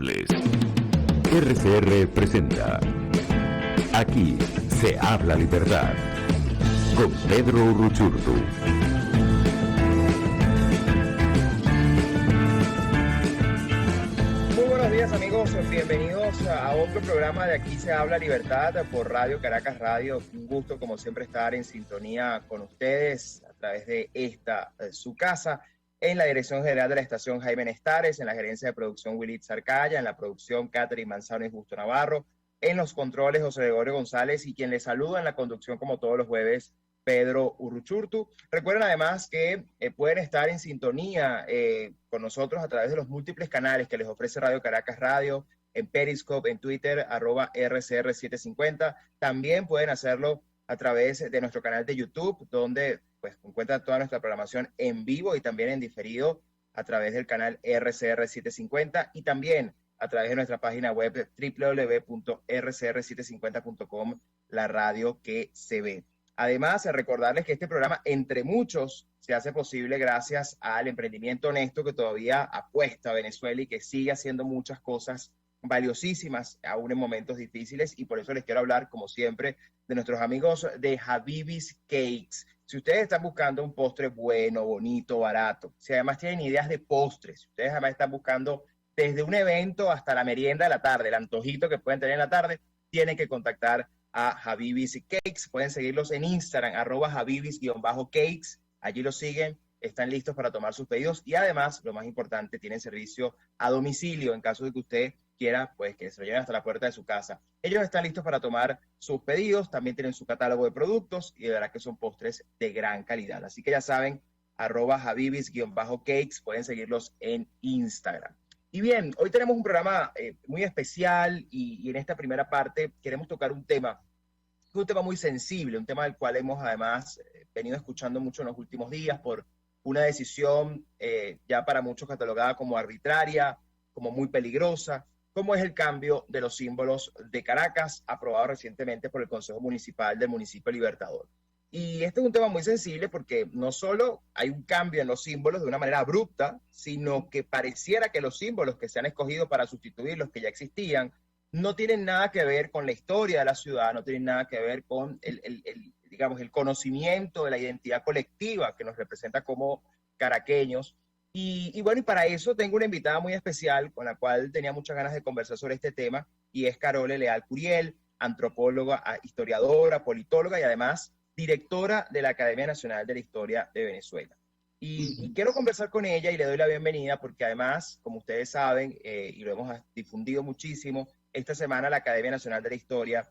RCR presenta Aquí se habla libertad con Pedro Uruchurtu. Muy buenos días amigos, bienvenidos a otro programa de Aquí se habla libertad por Radio Caracas Radio. Un gusto como siempre estar en sintonía con ustedes a través de esta, su casa. En la dirección general de la estación Jaime Nestares, en la gerencia de producción Willy Zarcaya, en la producción Catherine Manzano y Justo Navarro, en los controles José Gregorio González y quien les saluda en la conducción como todos los jueves, Pedro Uruchurtu. Recuerden además que pueden estar en sintonía con nosotros a través de los múltiples canales que les ofrece Radio Caracas Radio, en Periscope, en Twitter, @RCR750. También pueden hacerlo a través de nuestro canal de YouTube, donde pues encuentran toda nuestra programación en vivo y también en diferido a través del canal RCR750 y también a través de nuestra página web www.rcr750.com, la radio que se ve. Además, recordarles que este programa, entre muchos, se hace posible gracias al emprendimiento honesto que todavía apuesta a Venezuela y que sigue haciendo muchas cosas valiosísimas aún en momentos difíciles, y por eso les quiero hablar, como siempre, de nuestros amigos de Habibis Cakes. Si ustedes están buscando un postre bueno, bonito, barato, si además tienen ideas de postres, si ustedes además están buscando desde un evento hasta la merienda de la tarde, el antojito que pueden tener en la tarde, tienen que contactar a Habibis Cakes. Pueden seguirlos en Instagram, @Habibis_cakes. Allí los siguen, están listos para tomar sus pedidos y además, lo más importante, tienen servicio a domicilio en caso de que usted quiera, pues, que se lo lleven hasta la puerta de su casa. Ellos están listos para tomar sus pedidos, también tienen su catálogo de productos y de verdad que son postres de gran calidad. Así que ya saben, @Habibis_cakes, pueden seguirlos en Instagram. Y bien, hoy tenemos un programa muy especial y en esta primera parte queremos tocar un tema muy sensible, un tema del cual hemos además venido escuchando mucho en los últimos días por una decisión ya para muchos catalogada como arbitraria, como muy peligrosa, como es el cambio de los símbolos de Caracas, aprobado recientemente por el Consejo Municipal del municipio Libertador. Y este es un tema muy sensible porque no solo hay un cambio en los símbolos de una manera abrupta, sino que pareciera que los símbolos que se han escogido para sustituir los que ya existían no tienen nada que ver con la historia de la ciudad, no tienen nada que ver con digamos, el conocimiento de la identidad colectiva que nos representa como caraqueños. Y bueno, y para eso tengo una invitada muy especial con la cual tenía muchas ganas de conversar sobre este tema, y es Carole Leal Curiel, antropóloga, historiadora, politóloga y además directora de la Academia Nacional de la Historia de Venezuela. Y quiero conversar con ella y le doy la bienvenida porque además, como ustedes saben, y lo hemos difundido muchísimo, esta semana la Academia Nacional de la Historia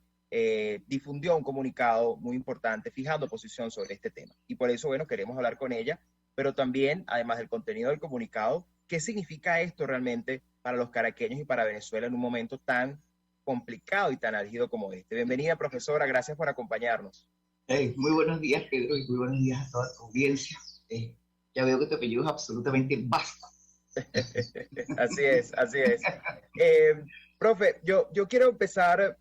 difundió un comunicado muy importante fijando posición sobre este tema. Y por eso, bueno, queremos hablar con ella, pero también, además del contenido del comunicado, ¿qué significa esto realmente para los caraqueños y para Venezuela en un momento tan complicado y tan álgido como este? Bienvenida, profesora, gracias por acompañarnos. Muy buenos días, Pedro, y muy buenos días a toda tu audiencia. Ya veo que tu apellido es absolutamente basta. Así es, así es. Profe, yo quiero empezar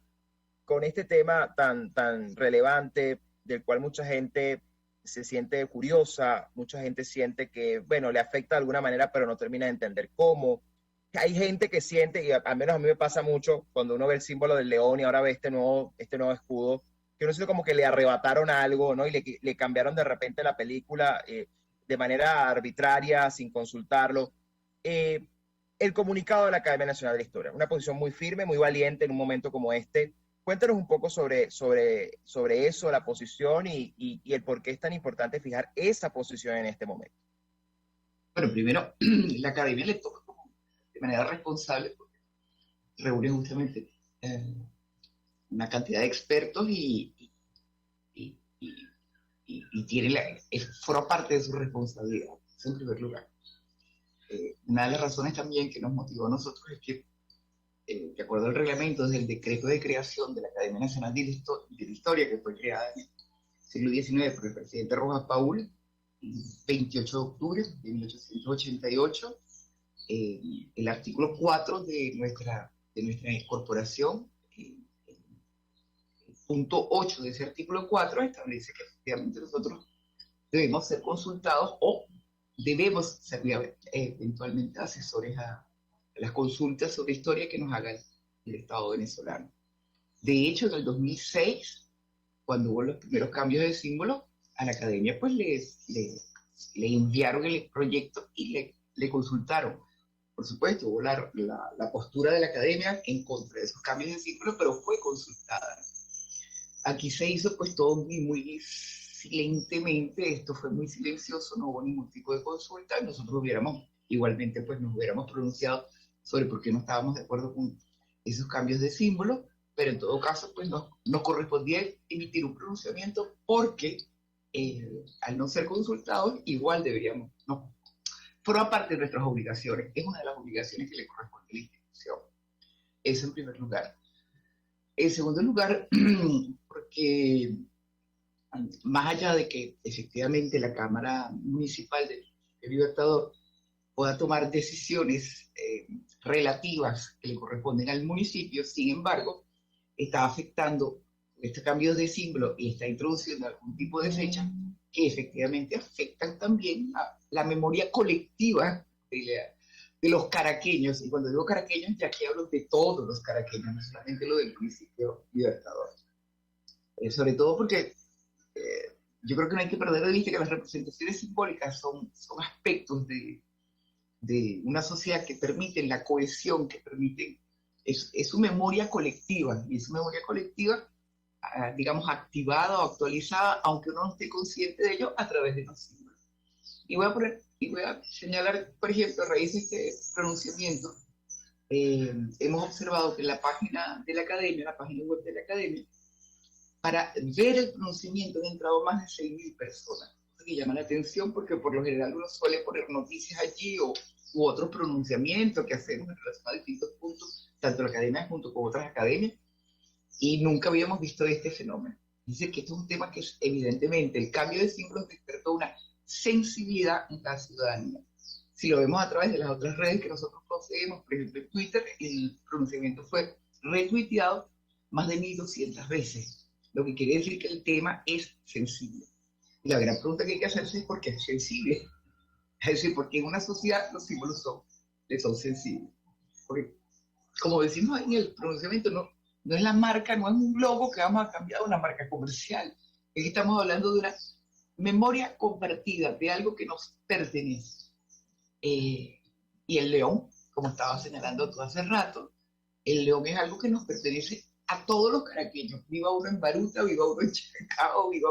con este tema tan relevante, del cual mucha gente se siente curiosa, mucha gente siente que, bueno, le afecta de alguna manera, pero no termina de entender cómo. Hay gente que siente, y al menos a mí me pasa mucho, cuando uno ve el símbolo del león y ahora ve este nuevo escudo, que uno siente como que le arrebataron algo, ¿no? Y le cambiaron de repente la película de manera arbitraria, sin consultarlo. El comunicado de la Academia Nacional de la Historia, una posición muy firme, muy valiente en un momento como este. Cuéntanos un poco sobre eso, la posición y el por qué es tan importante fijar esa posición en este momento. Bueno, primero, la academia le toca de manera responsable, porque reúne justamente una cantidad de expertos y tiene forma parte de su responsabilidad, eso en primer lugar. Una de las razones también que nos motivó a nosotros es que, de acuerdo al reglamento del decreto de creación de la Academia Nacional de la Historia, que fue creada en el siglo XIX por el presidente Rojas Paul, el 28 de octubre de 1888, el artículo 4 de nuestra corporación, el punto 8 de ese artículo 4, establece que efectivamente nosotros debemos ser consultados o debemos ser eventualmente asesores a las consultas sobre historia que nos haga el Estado venezolano. De hecho, en el 2006, cuando hubo los primeros cambios de símbolo, a la academia pues le enviaron el proyecto y le consultaron. Por supuesto, hubo la postura de la academia en contra de esos cambios de símbolo, pero fue consultada. Aquí se hizo pues todo muy silentemente, esto fue muy silencioso, no hubo ningún tipo de consulta, nosotros igualmente pues nos hubiéramos pronunciado sobre por qué no estábamos de acuerdo con esos cambios de símbolo, pero en todo caso pues nos correspondía emitir un pronunciamiento porque al no ser consultados igual deberíamos, no, forma parte de nuestras obligaciones, es una de las obligaciones que le corresponde a la institución. Eso en primer lugar. En segundo lugar, porque más allá de que efectivamente la Cámara Municipal de Libertador pueda tomar decisiones relativas que le corresponden al municipio, sin embargo, está afectando este cambio de símbolo y está introduciendo algún tipo de fecha que efectivamente afectan también a la memoria colectiva de los caraqueños. Y cuando digo caraqueños, ya que hablo de todos los caraqueños, no solamente lo del municipio Libertador. Sobre todo porque yo creo que no hay que perder de vista que las representaciones simbólicas son aspectos de una sociedad que permiten la cohesión, que permiten, es su memoria colectiva, y su memoria colectiva, digamos, activada o actualizada, aunque uno no esté consciente de ello, a través de los símbolos. Y voy a señalar, por ejemplo, a raíz de este pronunciamiento, hemos observado que en la página de la academia, la página web de la academia, para ver el pronunciamiento han entrado más de 6.000 personas, que llama la atención porque por lo general uno suele poner noticias allí u otros pronunciamientos que hacemos en relación a distintos puntos, tanto la academia junto con otras academias, y nunca habíamos visto este fenómeno. Dice que esto es un tema que es, evidentemente, el cambio de símbolos despertó una sensibilidad en la ciudadanía. Si lo vemos a través de las otras redes que nosotros poseemos, por ejemplo en Twitter, el pronunciamiento fue retuiteado más de 1.200 veces, lo que quiere decir que el tema es sensible. Y la gran pregunta que hay que hacerse es por qué es sensible. Es decir, porque en una sociedad los símbolos son sensibles. Porque, como decimos en el pronunciamiento, no es la marca, no es un logo que vamos a cambiar a una marca comercial. Es que estamos hablando de una memoria compartida, de algo que nos pertenece. Y el león, como estaba señalando tú hace rato, el león es algo que nos pertenece a todos los caraqueños. Viva uno en Baruta, viva uno en Chacao, viva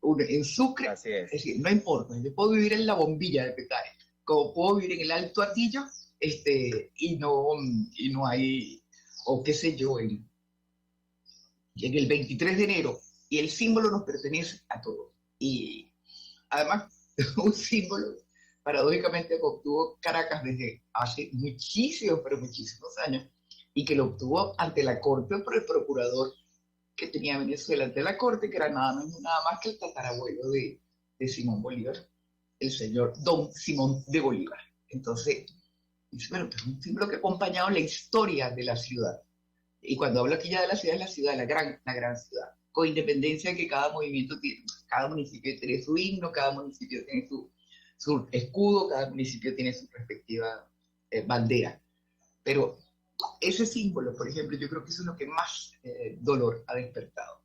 uno en Sucre. Así es. Es decir, no importa, yo puedo vivir en la Bombilla de Petare, como puedo vivir en el Alto Atillo, y no hay, o qué sé yo, en el 23 de enero, y el símbolo nos pertenece a todos. Y además, un símbolo, paradójicamente, que obtuvo Caracas desde hace muchísimos, pero muchísimos años, y que lo obtuvo ante la corte por el procurador que tenía Venezuela ante la corte, que era nada menos nada más que el tatarabuelo de Simón Bolívar, el señor Don Simón de Bolívar. Entonces, bueno, pues un símbolo que ha acompañado la historia de la ciudad. Y cuando hablo aquí ya de la ciudad, es la ciudad, la gran ciudad, con independencia de que cada movimiento tiene, cada municipio tiene su himno, cada municipio tiene su escudo, cada municipio tiene su respectiva bandera. Pero ese símbolo, por ejemplo, yo creo que eso es lo que más dolor ha despertado.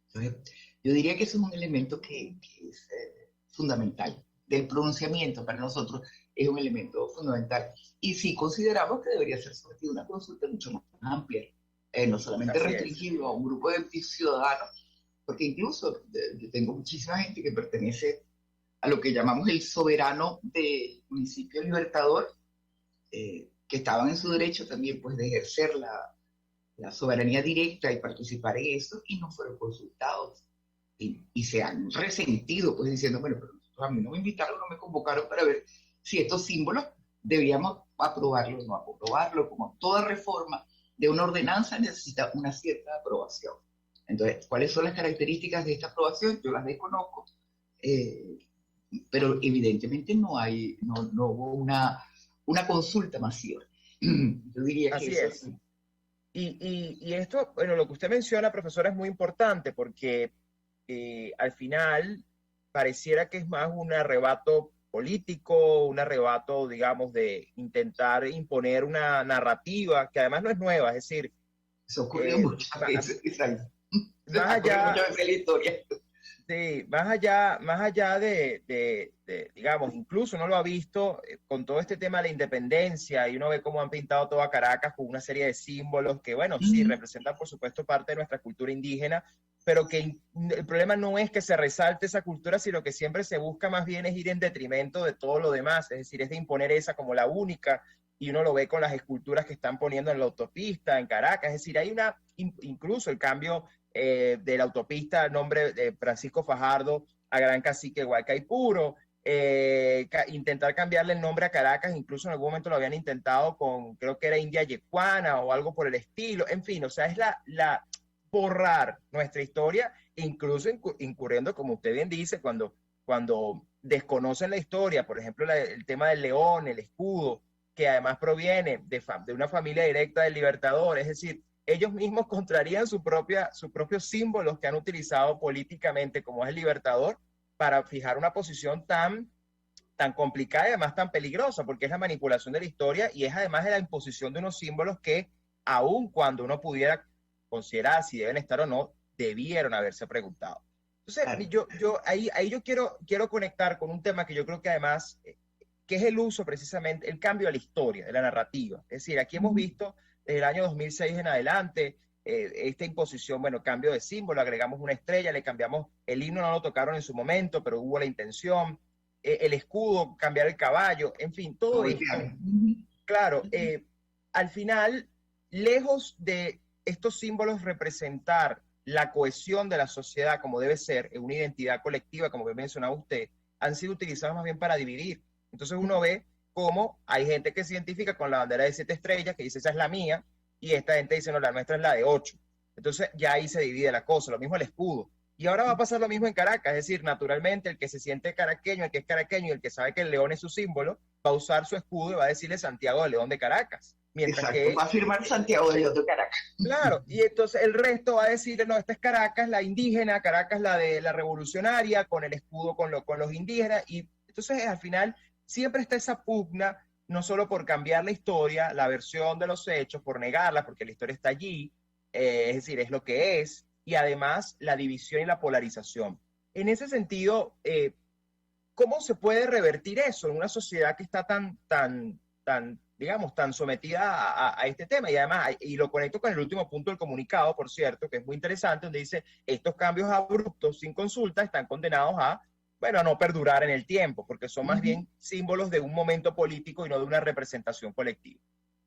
Entonces, yo diría que eso es un elemento que es fundamental. Del pronunciamiento para nosotros es un elemento fundamental. Y sí consideramos que debería ser sometida una consulta mucho más amplia, no solamente restringido a un grupo de ciudadanos, porque incluso yo tengo muchísima gente que pertenece a lo que llamamos el soberano del municipio Libertador, que estaban en su derecho también pues, de ejercer la soberanía directa y participar en eso, y no fueron consultados. Y se han resentido, pues diciendo, bueno, pero a mí no me invitaron, no me convocaron para ver si estos símbolos deberíamos aprobarlo o no aprobarlo. Como toda reforma de una ordenanza necesita una cierta aprobación. Entonces, ¿cuáles son las características de esta aprobación? Yo las desconozco, pero evidentemente no hubo una consulta masiva. Yo diría que así eso es. Y esto, bueno, lo que usted menciona, profesora, es muy importante porque al final pareciera que es más un arrebato político, un arrebato, digamos, de intentar imponer una narrativa que además no es nueva, es decir, Eso ocurrió muchas veces, Israel. más Ocurrió allá, muchas veces en la historia. sí, más allá digamos, incluso uno lo ha visto con todo este tema de la independencia y uno ve cómo han pintado toda Caracas con una serie de símbolos que, bueno, sí, representan por supuesto parte de nuestra cultura indígena, pero que el problema no es que se resalte esa cultura, sino que siempre se busca más bien es ir en detrimento de todo lo demás, es decir, es de imponer esa como la única, y uno lo ve con las esculturas que están poniendo en la autopista, en Caracas, es decir, hay incluso el cambio de la autopista, el nombre de Francisco Fajardo a Gran Cacique Huaycaipuro, intentar cambiarle el nombre a Caracas, incluso en algún momento lo habían intentado con, creo que era India Yecuana o algo por el estilo, en fin, o sea, es borrar nuestra historia, incluso incurriendo, como usted bien dice, cuando desconocen la historia, por ejemplo, el tema del león, el escudo, que además proviene de una familia directa del Libertador, es decir, ellos mismos contrarían sus propios símbolos que han utilizado políticamente, como es el Libertador, para fijar una posición tan complicada y además tan peligrosa, porque es la manipulación de la historia y es además de la imposición de unos símbolos que, aun cuando uno pudiera considerar si deben estar o no, debieron haberse preguntado. Entonces, claro. Ahí yo quiero conectar con un tema que yo creo que además, que es el uso precisamente, el cambio de la historia, de la narrativa. Es decir, aquí hemos visto desde el año 2006 en adelante, esta imposición, bueno, cambio de símbolo, agregamos una estrella, le cambiamos, el himno no lo tocaron en su momento, pero hubo la intención, el escudo, cambiar el caballo, en fin, todo esto. Claro, al final, lejos de estos símbolos representar la cohesión de la sociedad como debe ser, en una identidad colectiva, como que mencionaba usted, han sido utilizados más bien para dividir. Entonces uno ve cómo hay gente que se identifica con la bandera de 7 estrellas, que dice esa es la mía, y esta gente dice no, la nuestra es la de 8. Entonces ya ahí se divide la cosa, lo mismo el escudo. Y ahora va a pasar lo mismo en Caracas, es decir, naturalmente el que se siente caraqueño, el que es caraqueño y el que sabe que el león es su símbolo, va a usar su escudo y va a decirle Santiago de León de Caracas. Mientras exacto, que va a firmar Santiago de León de Caracas. Claro, y entonces el resto va a decir, no, esta es Caracas, la indígena, Caracas la de la revolucionaria, con el escudo con los indígenas, y entonces al final siempre está esa pugna, no solo por cambiar la historia, la versión de los hechos, por negarla, porque la historia está allí, es decir, es lo que es, y además la división y la polarización. En ese sentido, ¿cómo se puede revertir eso en una sociedad que está digamos, tan sometida a este tema? Y además, y lo conecto con el último punto del comunicado, por cierto, que es muy interesante, donde dice, estos cambios abruptos sin consulta están condenados a no perdurar en el tiempo, porque son más bien símbolos de un momento político y no de una representación colectiva.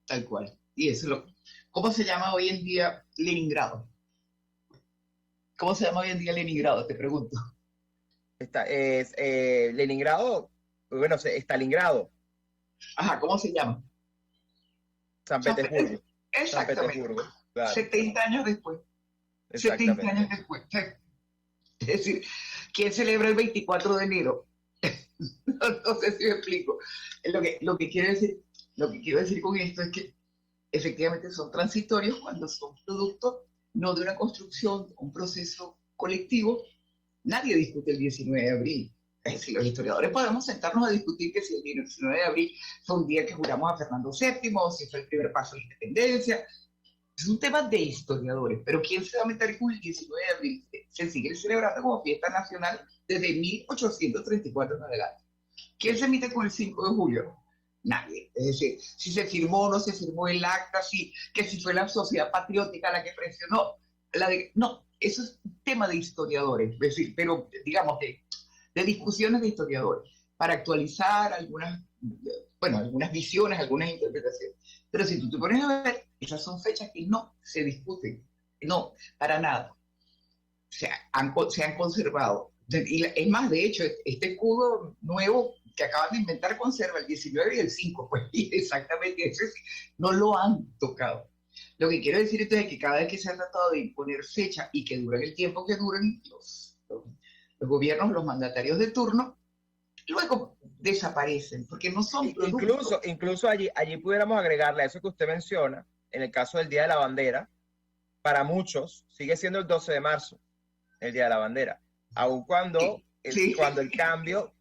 Tal cual. Y eso ¿cómo se llama hoy en día Leningrado? ¿Cómo se llama hoy en día Leningrado? Te pregunto. Leningrado, bueno, Stalingrado. Ajá, ¿cómo se llama? San Petersburgo. Exactamente. San Petersburgo, claro. 70 años después. 70 años después. Es decir, ¿quién celebra el 24 de enero? No sé si me explico. Lo que quiero decir con esto es que efectivamente son transitorios cuando son producto no de una construcción, un proceso colectivo. Nadie discute el 19 de abril. Es decir, los historiadores podemos sentarnos a discutir que si el 19 de abril fue un día que juramos a Fernando VII, o si fue el primer paso de la independencia. Es un tema de historiadores, pero ¿quién se va a meter con el 19 de abril? Se sigue celebrando como fiesta nacional desde 1834 en adelante. ¿Quién se mete con el 5 de julio? Nadie. Es decir, si se firmó o no se firmó el acta, que si fue la sociedad patriótica la que presionó. No, eso es un tema de historiadores, es decir, pero digamos de discusiones de historiadores, para actualizar algunas visiones, algunas interpretaciones. Pero si tú te pones a ver, esas son fechas que no se discuten, no, para nada. Se han conservado. Y es más, de hecho, este escudo nuevo que acaban de inventar conserva el 19 y el 5, pues exactamente, ese no lo han tocado. Lo que quiero decir entonces es que cada vez que se ha tratado de imponer fecha y que duran el tiempo que duran los gobiernos, los mandatarios de turno, luego desaparecen, porque no son productos. Incluso allí pudiéramos agregarle a eso que usted menciona, en el caso del Día de la Bandera, para muchos sigue siendo el 12 de marzo, el Día de la Bandera, aun cuando, sí. cuando el cambio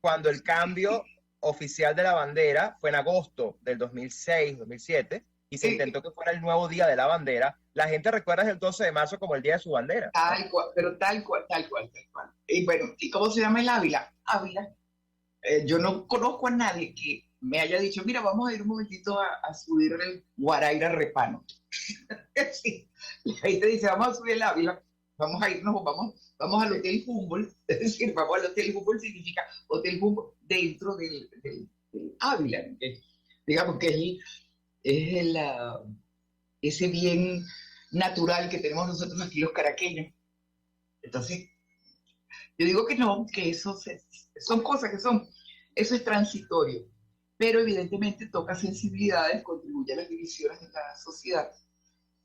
oficial de la bandera fue en agosto del 2006, 2007, y se Sí. intentó que fuera el nuevo día de la bandera. La gente recuerda el 12 de marzo como el día de su bandera. Tal cual, pero tal cual, tal cual, tal cual. Y bueno, ¿y cómo se llama el Ávila? Ávila. Yo no conozco a nadie que me haya dicho, mira, vamos a ir un momentito a subir el Guaraíra Repano. Sí. La gente dice, vamos a subir el Ávila, vamos a irnos, vamos al Hotel Humboldt. Es decir, vamos al Hotel Humboldt significa Hotel Humboldt dentro del Ávila. Digamos que es ese bien natural que tenemos nosotros aquí los caraqueños. Entonces, yo digo que no, que son cosas eso es transitorio, pero evidentemente toca sensibilidades, contribuye a las divisiones de la sociedad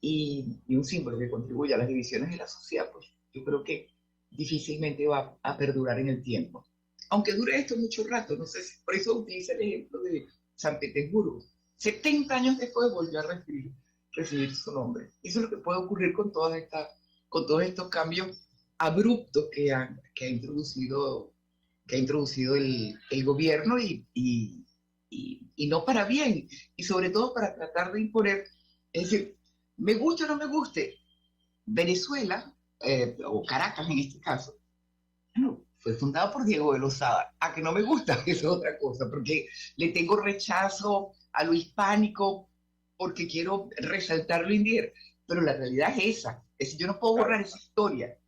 y un símbolo que contribuye a las divisiones de la sociedad, pues yo creo que difícilmente va a perdurar en el tiempo. Aunque dure esto mucho rato, no sé si, por eso utiliza el ejemplo de San Petersburgo. 70 años después volvió a recibir su nombre. Eso es lo que puede ocurrir con todos estos cambios abruptos que ha introducido el gobierno y no para bien, y sobre todo para tratar de imponer, es decir, me guste o no me guste, Venezuela, o Caracas en este caso, bueno, fue fundado por Diego de Lozada. A que no me gusta, eso es otra cosa, porque le tengo rechazo a lo hispánico, porque quiero resaltar lo indígena, pero la realidad es esa, es decir, yo no puedo borrar esa historia.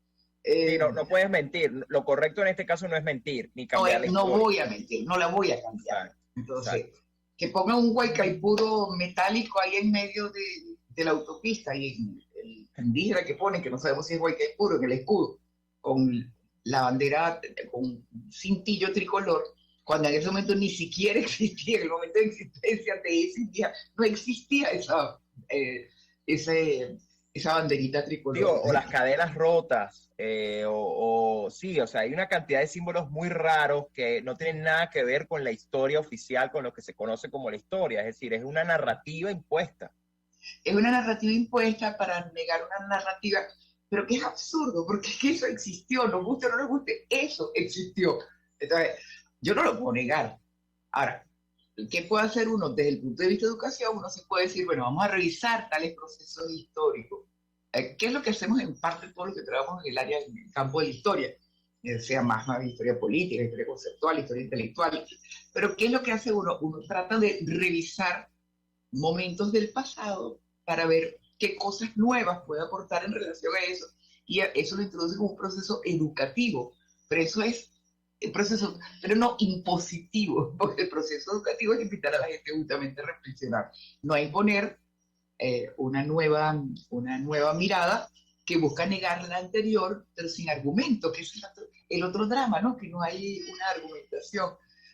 Sí, no puedes mentir. Lo correcto en este caso no es mentir, ni cambiar la No historia. voy a mentir, no la voy a cambiar. Exacto, Entonces, exacto. que ponga un Guaycaipuro metálico ahí en medio de la autopista y el indígena que pone, que no sabemos si es Guaycaipuro, en el escudo, con la bandera con un cintillo tricolor, cuando en ese momento ni siquiera existía, en el momento de existencia de ese día, no existía esa banderita tricolor. Digo, o las cadenas rotas, sí, o sea, hay una cantidad de símbolos muy raros que no tienen nada que ver con la historia oficial, con lo que se conoce como la historia, es decir, es una narrativa impuesta. Es una narrativa impuesta para negar una narrativa, pero que es absurdo, porque es que eso existió, nos guste o no nos guste, eso existió. Entonces, yo no lo puedo negar. Ahora, ¿qué puede hacer uno desde el punto de vista de educación? Uno se puede decir, bueno, vamos a revisar tales procesos históricos. ¿Qué es lo que hacemos en parte todo lo que trabajamos en el área, en el campo de la historia? Sea más historia política, historia conceptual, historia intelectual. Pero ¿qué es lo que hace uno? Uno trata de revisar momentos del pasado para ver qué cosas nuevas puede aportar en relación a eso. Y eso lo introduce como un proceso educativo. Pero eso es el proceso, pero no impositivo, porque el proceso educativo es invitar a la gente justamente a reflexionar, no a imponer una nueva mirada que busca negar la anterior, pero sin argumento, que es el otro drama, ¿no? Que no hay una argumentación,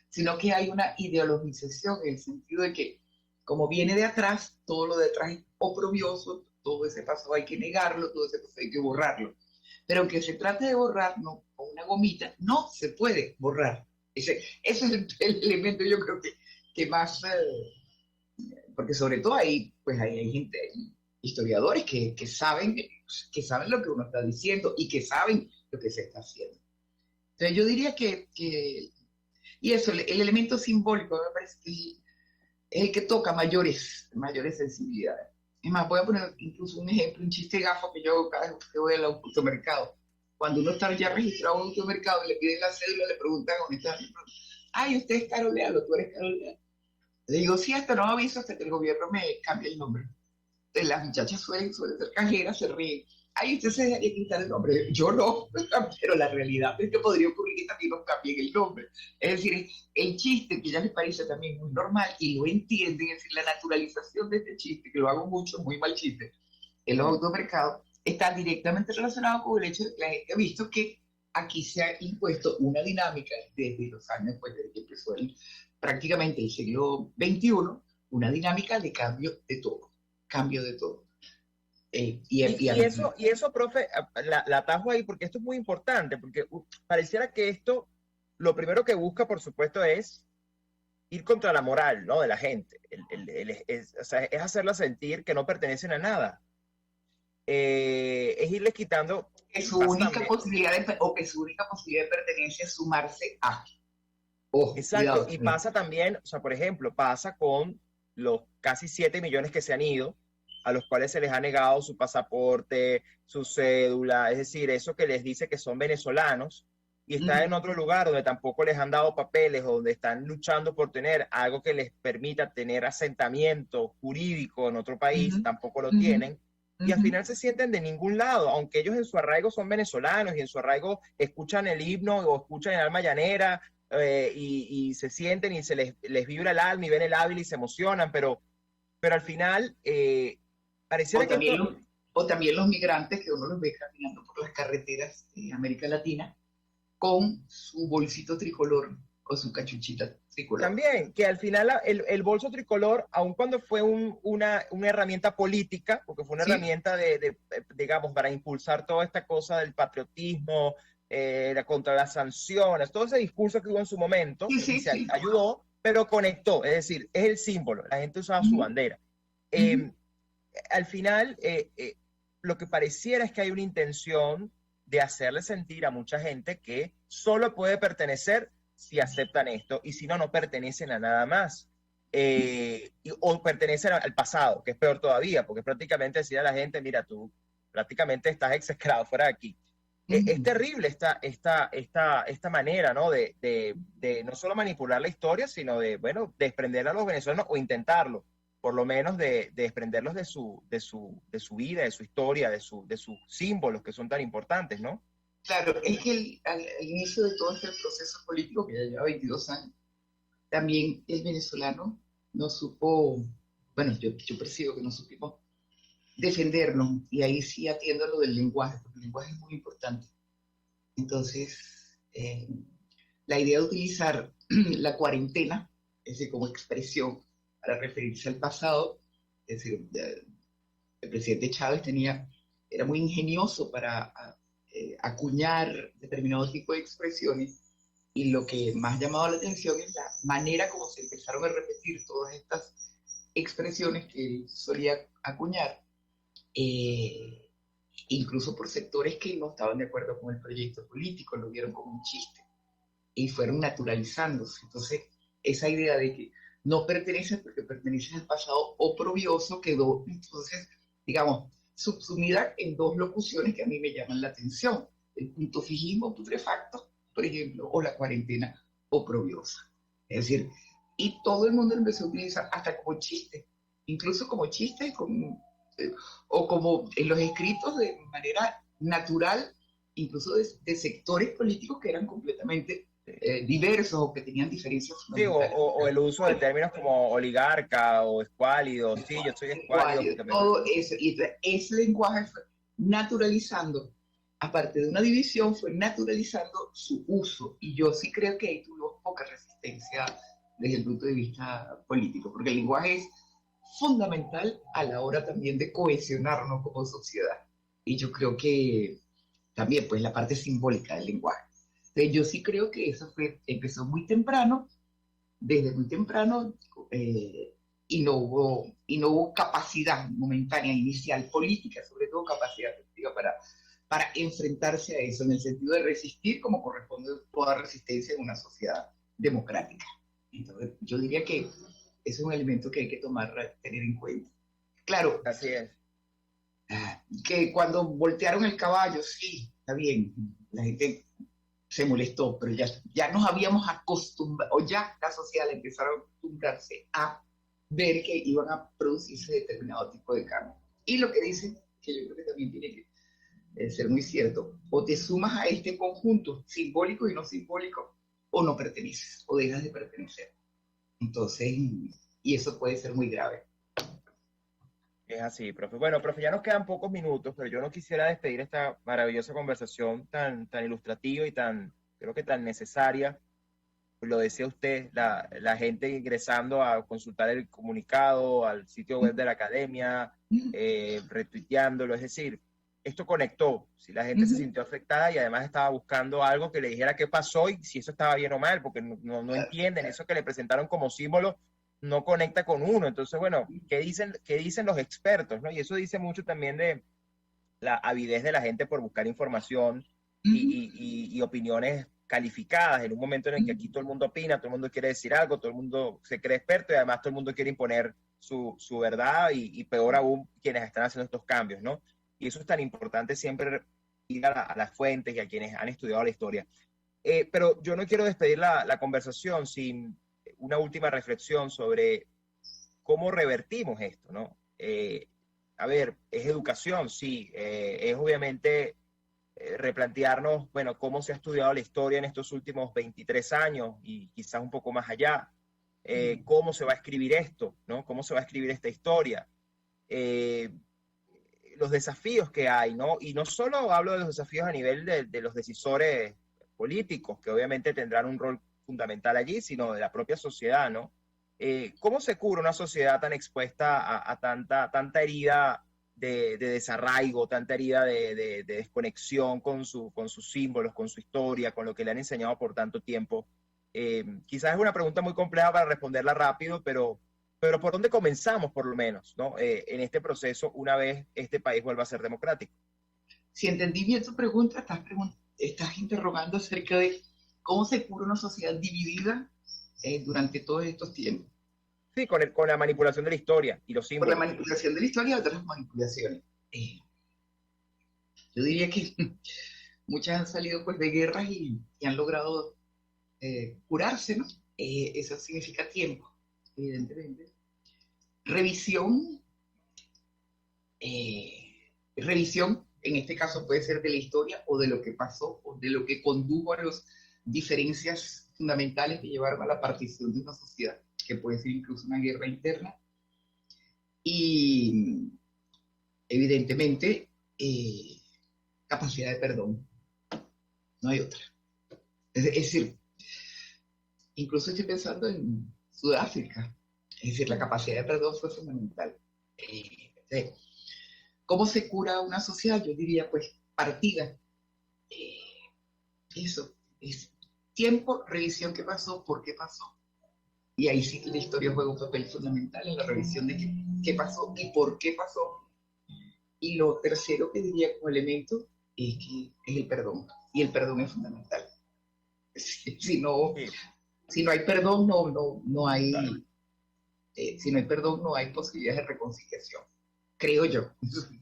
sino que hay una ideologización, en el sentido de que, como viene de atrás, todo lo de atrás es oprobioso, todo ese pasado hay que negarlo, todo ese pasado hay que borrarlo. Pero aunque se trate de borrar, no, con una gomita, no se puede borrar. Ese es el elemento, yo creo que más... porque sobre todo hay gente, hay historiadores que saben lo que uno está diciendo y que saben lo que se está haciendo. Entonces yo diría y eso, el elemento simbólico me parece que es el que toca mayores sensibilidades. Es más, voy a poner incluso un ejemplo, un chiste gafo que yo hago cada vez que voy al automercado. Cuando uno está ya registrado en un automercado y le piden la cédula, le preguntan, ay, usted es Carol Leal, o tú eres Carol Leal. Le digo, sí, hasta no aviso hasta que el gobierno me cambie el nombre. Entonces las muchachas suelen ser cajeras, se ríen. Ay, usted se debería quitar el nombre. Yo no, pero la realidad es que podría ocurrir que también nos cambien el nombre. Es decir, el chiste que ya les parece también muy normal y lo entienden, es decir, la naturalización de este chiste, que lo hago mucho, muy mal chiste, en los automercados, está directamente relacionado con el hecho de que la gente ha visto que aquí se ha impuesto una dinámica desde los años, pues desde que empezó prácticamente el siglo XXI, una dinámica de cambio de todo. Y eso, profe, la atajo ahí porque esto es muy importante, porque pareciera que esto, lo primero que busca, por supuesto, es ir contra la moral, ¿no?, de la gente. O sea, es hacerla sentir que no pertenecen a nada. Es irles quitando... Que su única posibilidad de pertenencia es sumarse a, Oh, Exacto, cuidado. y pasa también, o sea, por ejemplo, pasa con los casi 7 millones que se han ido, a los cuales se les ha negado su pasaporte, su cédula, es decir, eso que les dice que son venezolanos y están en otro lugar donde tampoco les han dado papeles o donde están luchando por tener algo que les permita tener asentamiento jurídico en otro país, Ujú, tampoco lo ujú, tienen. Y al ujú. final se sienten de ningún lado, aunque ellos en su arraigo son venezolanos y en su arraigo escuchan el himno o escuchan el alma llanera y se sienten y les vibra el alma y ven el Ávila y se emocionan, pero al final O pareciera que también esto, los, o también los migrantes que uno los ve caminando por las carreteras de América Latina con su bolsito tricolor o su cachuchita tricolor. también, que al final el bolso tricolor, aun cuando fue una herramienta política, porque fue una ¿Sí? herramienta digamos, para impulsar toda esta cosa del patriotismo, contra las sanciones, todo ese discurso que hubo en su momento, Sí, y sí, se sí. ayudó, pero conectó, es decir, es el símbolo, la gente usaba su Ujú, bandera. ujú. Eh, Al final, lo que pareciera es que hay una intención de hacerle sentir a mucha gente que solo puede pertenecer si aceptan esto y si no, no pertenecen a nada más. O pertenecen al pasado, que es peor todavía, porque prácticamente decir a la gente, mira, tú prácticamente estás execrado fuera de aquí. Es Ujú. terrible esta manera, ¿no? De no solo manipular la historia, sino de, bueno, desprender a los venezolanos o intentarlo por lo menos de desprenderlos de su vida, de su historia, de sus símbolos que son tan importantes, ¿no? Claro, es que al inicio de todo este proceso político, que ya lleva 22 años, también el venezolano no supo, bueno, yo percibo que no supimos defendernos, y ahí sí atiendo a lo del lenguaje, porque el lenguaje es muy importante. Entonces, la idea de utilizar la cuarentena, es decir, como expresión para referirse al pasado, es decir, el presidente Chávez era muy ingenioso para acuñar determinado tipo de expresiones, y lo que más llamaba la atención es la manera como se empezaron a repetir todas estas expresiones que él solía acuñar, eh, incluso por sectores que no estaban de acuerdo con el proyecto político, lo vieron como un chiste y fueron naturalizándose. Entonces, esa idea de que no perteneces porque perteneces al pasado oprobioso quedó, entonces, digamos, subsumida en dos locuciones que a mí me llaman la atención: el puntofijismo putrefacto, por ejemplo, o la cuarentena oprobiosa. Es decir, y todo el mundo lo empezó a utilizar hasta como chiste, incluso como chiste, o como en los escritos de manera natural, incluso de sectores políticos que eran completamente diversos o que tenían diferencias Sí, fundamentales. o el uso de términos como oligarca o escuálido. Sí, yo soy escuálido Igual, porque me... todo eso, y ese lenguaje fue naturalizando, aparte de una división, fue naturalizando su uso. Y yo sí creo que ahí tuvimos poca resistencia desde el punto de vista político, porque el lenguaje es fundamental a la hora también de cohesionarnos como sociedad. Y yo creo que también, pues, la parte simbólica del lenguaje. Entonces, yo sí creo que eso empezó muy temprano, desde muy temprano, eh, y no hubo capacidad momentánea, inicial, política, sobre todo capacidad política para enfrentarse a eso, en el sentido de resistir como corresponde toda resistencia en una sociedad democrática. Entonces, yo diría que ese es un elemento que hay que tener en cuenta. Claro, Así es. que cuando voltearon el caballo, sí, está bien, la gente se molestó, pero ya nos habíamos acostumbrado, o ya la sociedad empezaron a acostumbrarse a ver que iban a producirse determinado tipo de cambio. Y lo que dicen, que yo creo que también tiene que ser muy cierto: o te sumas a este conjunto simbólico y no simbólico, o no perteneces, o dejas de pertenecer. Entonces, y eso puede ser muy grave. Es así, profe. Bueno, profe, ya nos quedan pocos minutos, pero yo no quisiera despedir esta maravillosa conversación tan ilustrativa y creo que tan necesaria. Lo decía usted, la gente ingresando a consultar el comunicado al sitio web de la academia, retuiteándolo, es decir, esto conectó, si la gente se sintió afectada y además estaba buscando algo que le dijera qué pasó y si eso estaba bien o mal, porque no Claro. entienden, eso que le presentaron como símbolo no conecta con uno, entonces bueno, ¿qué dicen los expertos, ¿no? Y eso dice mucho también de la avidez de la gente por buscar información y opiniones calificadas en un momento en el que aquí todo el mundo opina, todo el mundo quiere decir algo, todo el mundo se cree experto y además todo el mundo quiere imponer su verdad y peor aún quienes están haciendo estos cambios, ¿no? Y eso es tan importante siempre ir a las fuentes y a quienes han estudiado la historia. Pero yo no quiero despedir la conversación sin una última reflexión sobre cómo revertimos esto, ¿no? A ver, es educación, sí, es obviamente replantearnos, bueno, cómo se ha estudiado la historia en estos últimos 23 años y quizás un poco más allá, cómo se va a escribir esto, ¿no? Cómo se va a escribir esta historia, los desafíos que hay, ¿no? Y no solo hablo de los desafíos a nivel de los decisores políticos, que obviamente tendrán un rol fundamental allí, sino de la propia sociedad, ¿no? ¿Cómo se cura una sociedad tan expuesta a tanta herida de desarraigo, tanta herida de desconexión con sus símbolos, con su historia, con lo que le han enseñado por tanto tiempo? Quizás es una pregunta muy compleja para responderla rápido, pero ¿por dónde comenzamos, por lo menos, ¿no? En este proceso, una vez este país vuelva a ser democrático? Si entendí bien tu pregunta, estás interrogando acerca de cómo se cura una sociedad dividida durante todos estos tiempos. Sí, con la manipulación de la historia y los símbolos. Por la manipulación de la historia y otras manipulaciones. Yo diría que muchas han salido pues de guerras y han logrado curarse, ¿no? Eso significa tiempo, evidentemente. Revisión, en este caso puede ser de la historia o de lo que pasó o de lo que condujo a las diferencias fundamentales que llevaron a la partición de una sociedad, que puede ser incluso una guerra interna. Y evidentemente capacidad de perdón, no hay otra. Es decir, incluso estoy pensando en Sudáfrica, es decir, la capacidad de perdón fue fundamental. ¿Cómo se cura una sociedad? Yo diría, pues, partida. Eso, es tiempo, revisión, qué pasó, por qué pasó. Y ahí sí que la historia juega un papel fundamental en la revisión de qué pasó y por qué pasó. Y lo tercero que diría como elemento es el perdón. Y el perdón es fundamental. Si no hay perdón, no hay... Claro. Si no hay perdón, no hay posibilidades de reconciliación. Creo yo.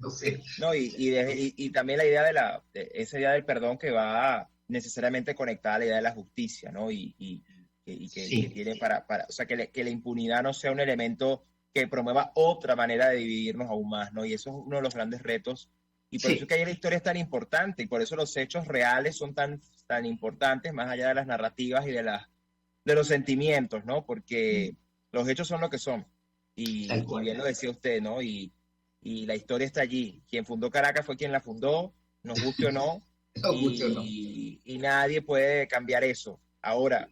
No sé. No, y también la idea esa idea del perdón que va necesariamente conectada a la idea de la justicia, ¿no? Y que tiene o sea, que la impunidad no sea un elemento que promueva otra manera de dividirnos aún más, ¿no? Y eso es uno de los grandes retos. Y por eso es que ahí la historia es tan importante, y por eso los hechos reales son tan importantes, más allá de las narrativas y de los sentimientos, ¿no? Porque los hechos son lo que son. Y bien lo decía usted, ¿no? Y la historia está allí. Quien fundó Caracas fue quien la fundó, nos guste o no. Y nadie puede cambiar eso. Ahora,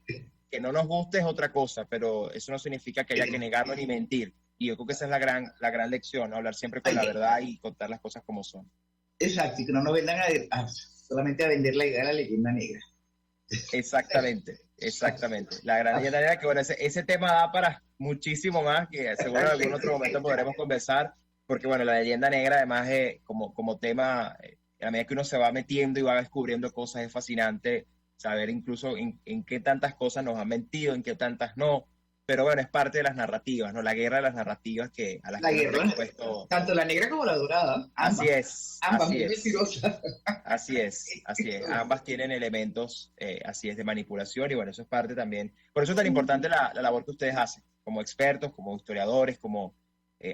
que no nos guste es otra cosa, pero eso no significa que haya que negarlo ni mentir. Y yo creo que esa es la gran lección, ¿no? Hablar siempre con la verdad y contar las cosas como son. Exacto, y que no nos vendan solamente a vender la idea de la leyenda negra. Exactamente. La gran leyenda negra, que bueno, ese tema da para muchísimo más, que seguro en algún otro momento podremos conversar, porque bueno, la leyenda negra además como tema, a la medida que uno se va metiendo y va descubriendo cosas, es fascinante saber incluso en qué tantas cosas nos han mentido, en qué tantas no. Pero bueno, es parte de las narrativas, ¿no? La guerra de las narrativas a las que hemos expuesto. Tanto la negra como la dorada. Ambas muy mentirosas. Así es. Ambas tienen elementos, así es, de manipulación, y bueno, eso es parte también. Por eso es tan importante la labor que ustedes hacen, como expertos, como historiadores, como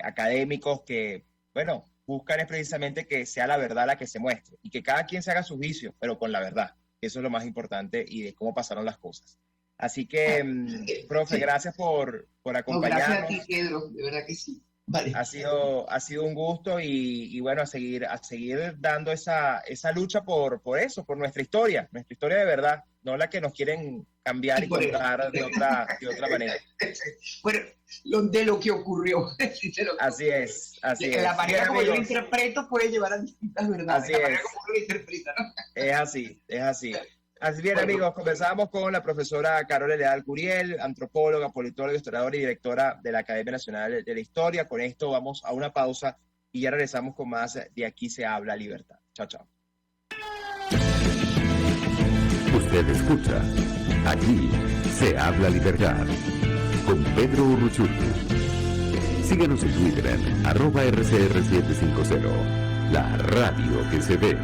académicos, que, bueno, buscan es precisamente que sea la verdad la que se muestre, y que cada quien se haga su juicio, pero con la verdad. Eso es lo más importante, y de cómo pasaron las cosas. Así que, profe, gracias por acompañarnos. Gracias a ti, Pedro, de verdad que sí. Vale. Ha sido un gusto y bueno, a seguir dando esa lucha por eso, por nuestra historia de verdad, no la que nos quieren cambiar y contar de otra manera. Bueno, de lo que ocurrió. Así es. La manera como yo lo interpreto puede llevar a distintas verdades. Así la manera como uno lo interpreta, ¿no? Es así. Así bien, amigos, conversamos con la profesora Carola Leal Curiel, antropóloga, politóloga, historiadora y directora de la Academia Nacional de la Historia. Con esto vamos a una pausa y ya regresamos con más de Aquí se habla libertad. Chao. usted escucha. Aquí se habla libertad. Con Pedro Urruchurtu. Síguenos en Twitter en @RCR750. La radio que se ve.